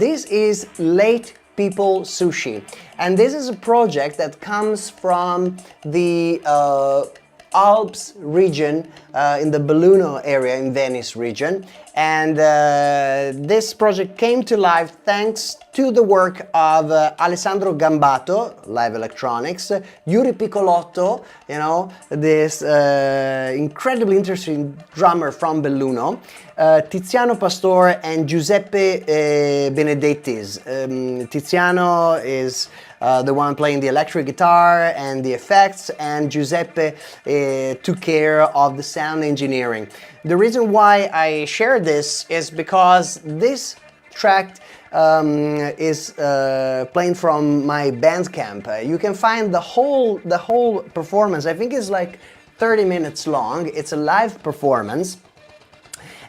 This is Late People Sushi, and this is a project that comes from the Alps region in the Belluno area in Venice region, and this project came to life thanks to the work of Alessandro Gambato, live electronics, Yuri Piccolotto, you know, this incredibly interesting drummer from Belluno, Tiziano Pastore and Giuseppe Benedettis. Tiziano is the one playing the electric guitar and the effects, and Giuseppe took care of the sound engineering. The reason why I share this is because this track is playing from my Bandcamp. You can find the whole performance. I think it's like 30 minutes long. It's a live performance.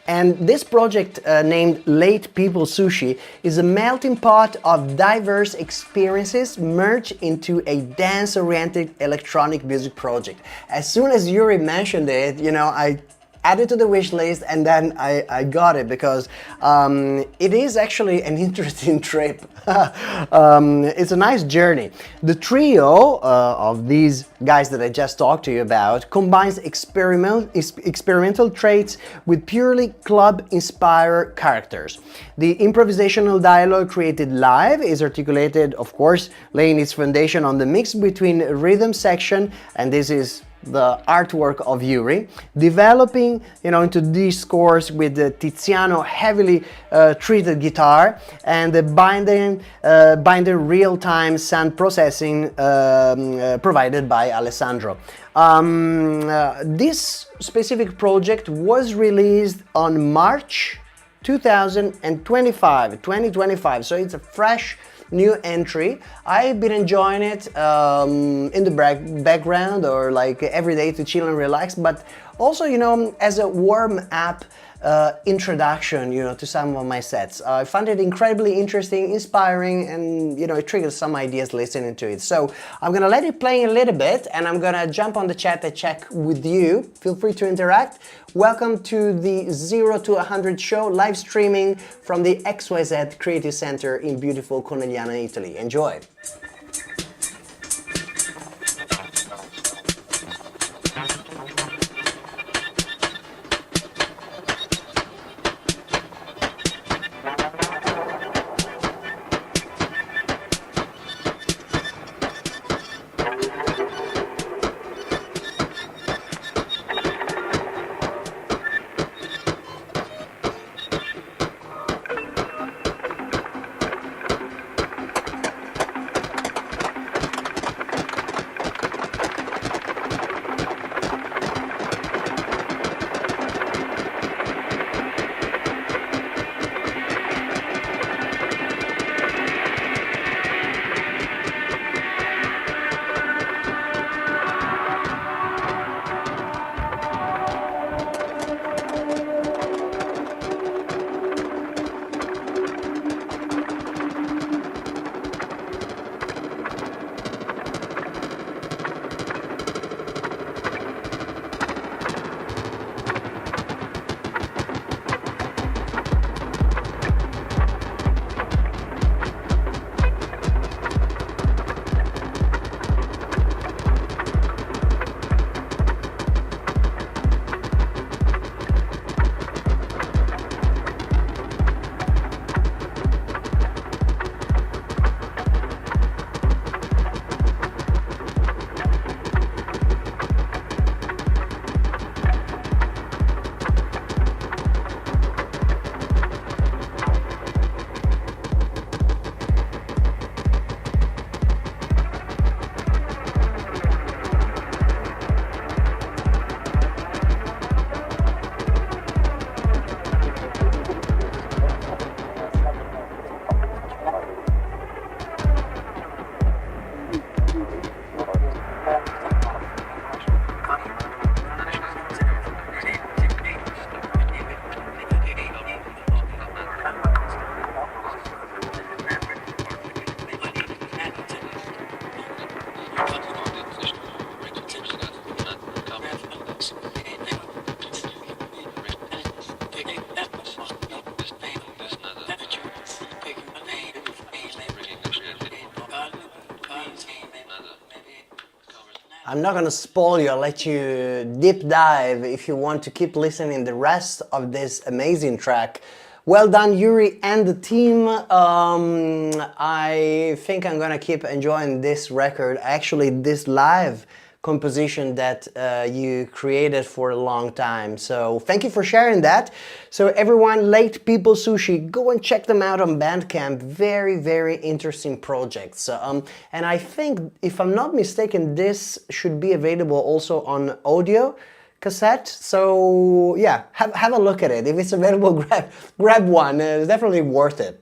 And this project named Late People Sushi is a melting pot of diverse experiences merged into a dance-oriented electronic music project. As soon as Yuri mentioned it, you know, I added to the wish list, and then I got it because it is actually an interesting trip. It's a nice journey. The trio of these guys that I just talked to you about combines experimental traits with purely club-inspired characters. The improvisational dialogue created live is articulated, of course, laying its foundation on the mix between rhythm section, and this is the artwork of Yuri, developing, you know, into these scores with the Tiziano heavily treated guitar and the binder real-time sound processing provided by Alessandro. This specific project was released on March 2025, so it's a fresh new entry. I've been enjoying it in the background or like every day to chill and relax, but also, you know, as a warm-up introduction, you know, to some of my sets. I found it incredibly interesting, inspiring, and, you know, it triggers some ideas listening to it. So I'm gonna let it play a little bit, and I'm gonna jump on the chat and check with you. Feel free to interact. Welcome to the 0 to 100 show, live streaming from the XYZ Creative Center in beautiful Conegliano, Italy. Enjoy. I'm not gonna spoil you, I'll let you deep dive if you want to keep listening the rest of this amazing track. Well done, Yuri and the team. I think I'm gonna keep enjoying this record, actually this live composition that you created for a long time. So thank you for sharing that. So everyone, Late People Sushi, go and check them out on Bandcamp. Very, very interesting projects. And I think, if I'm not mistaken, this should be available also on audio cassette. So yeah, have a look at it. If it's available, grab one. It's definitely worth it.